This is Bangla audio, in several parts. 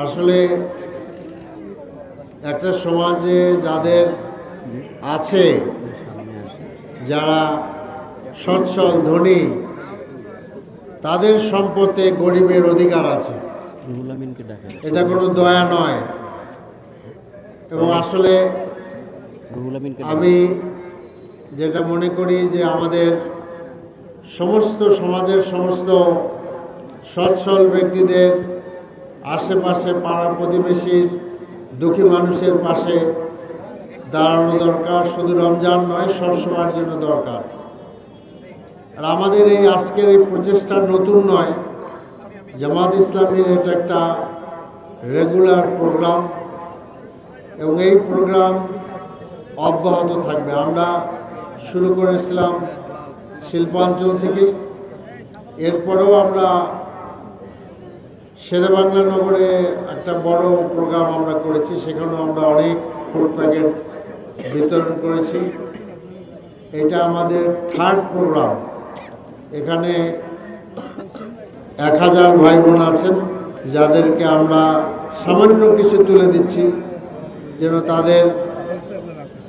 আসলে একটা সমাজে যাদের আছে, যারা সচ্ছল ধনী, তাদের সম্পদে গরিবের অধিকার আছে, এটা কোনো দয়া নয়। এবং আসলে আমি যেটা মনে করি যে আমাদের সমস্ত সমাজের সমস্ত সচ্ছল ব্যক্তিদের আশেপাশে পাড়া প্রতিবেশীর দুঃখী মানুষের পাশে দাঁড়ানো দরকার। শুধু রমজান নয়, সব সময়ের জন্য দরকার। আর আমাদের এই আজকের এই প্রচেষ্টা নতুন নয়। জামাত ইসলামীর এটা একটা রেগুলার প্রোগ্রাম এবং এই প্রোগ্রাম অব্যাহত থাকবে। আমরা শুরু করেছিলাম শিল্পাঞ্চল থেকে, এরপরেও আমরা শেরেবাংলা নগরে একটা বড় প্রোগ্রাম আমরা করেছি, সেখানেও আমরা অনেক ফুড প্যাকেট বিতরণ করেছি। এটা আমাদের থার্ড প্রোগ্রাম। এখানে 1000 ভাই বোন আছেন, যাদেরকে আমরা সামান্য কিছু তুলে দিচ্ছি যেন তাদের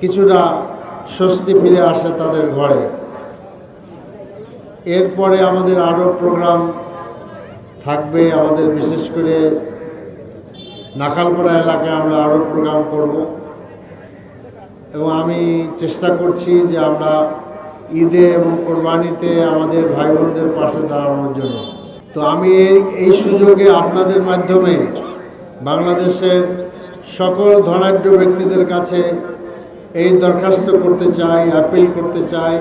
কিছুটা স্বস্তি ফিরে আসে তাদের ঘরে। এরপরে আমাদের আরও প্রোগ্রাম থাকবে। আমাদের বিশেষ করে নাখালপাড়া এলাকায় আমরা আরও প্রোগ্রাম করব এবং আমি চেষ্টা করছি যে আমরা ঈদে এবং কোরবানিতে আমাদের ভাই বোনদের পাশে দাঁড়ানোর জন্য। তো আমি এই সুযোগে আপনাদের মাধ্যমে বাংলাদেশের সকল ধনাঢ্য ব্যক্তিদের কাছে এই দরখাস্ত করতে চাই, আপিল করতে চাই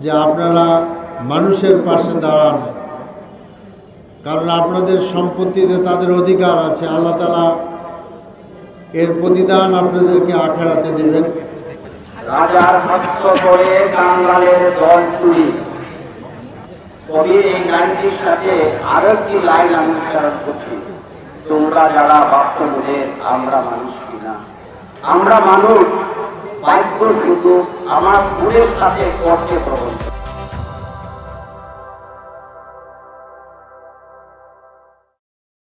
যে আপনারা মানুষের পাশে দাঁড়ান, কারণ আপনাদের সম্পত্তিতে তাদের অধিকার আছে। আল্লাহ তাআলা এর প্রতিদান আপনাদেরকে আখিরাতে দেবেন। রাজার হস্ত করে কাঙ্গালের দল চুরি, কবির এই গানটির সাথে আরো একটি লাইন আমি উচ্চারণ করছি। তোমরা যারা ভাবছো বলে আমরা মানুষ কিনা, আমরা মানুষ, বাক্য শুধু আমার ফুলের সাথে করতে প্রবন্ধ।